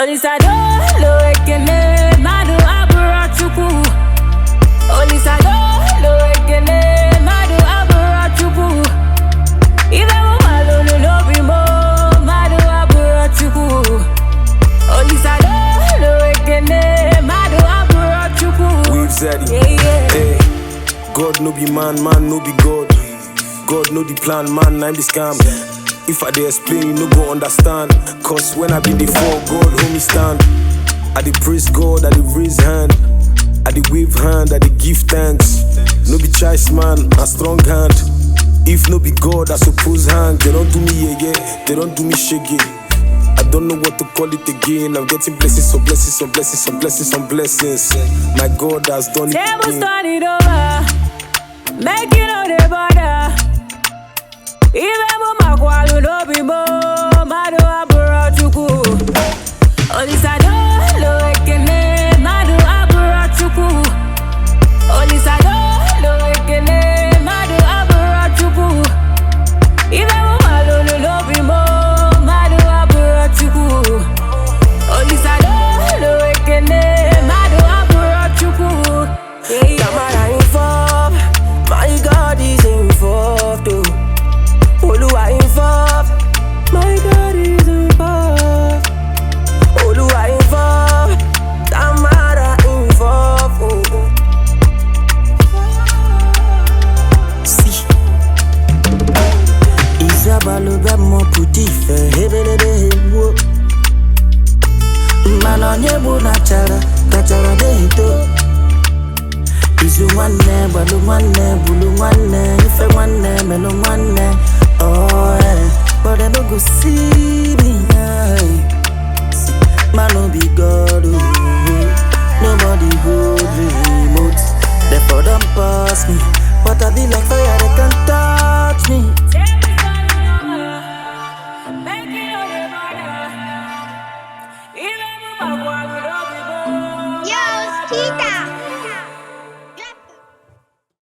Olisado lo ekele madu ABỤRỌ CHUKWU. Olisado lo ekele madu ABỤRỌ CHUKWU. Ibe mo malo no bimo madu ABỤRỌ CHUKWU. Olisado lo ekele madu ABụRọ CHUKWU. We've said it. Hey, God no be man, man no be God. God know the plan, man, I'm the scam. If I dey explain, you no go understand. Cause when I be before God, hold me stand. I dey praise God, I dey raise hand. I dey wave hand, I dey give thanks. No be choice, man, a strong hand. If no be God, I suppose hang. They don't do me yeah, they don't do me shaggy. I don't know what to call it again. I'm getting blessings on blessings on blessings on blessings on blessings. My God has done it again. Tables turn it over, make it on the border. Even mo makwalu no bimo madu ABụRọ CHUKWU. Olisado lo ekele madu ABụRọ CHUKWU. Olisado lo ekele madu ABụRọ CHUKWU. Even mo malo no bimo madu ABụRọ CHUKWU. Olisado lo ekele madu ABụRọ CHUKWU. Tamara involved, my God is involved too. Oluwa involved, my God is involved. Oluwa involved, Tamara involved. See, Isabalo be mo pudife, hebelebe hebo. Manonye bu nachara, kachara de hito. Izu nwanne, balu nwanne, bulu nwanne, ife nwanne, melu nwanne. Oh yeah, but they no go see me. Man no be God, oh. Nobody hold remote. Therefore don't pass me, but I be like fire, they can't touch me.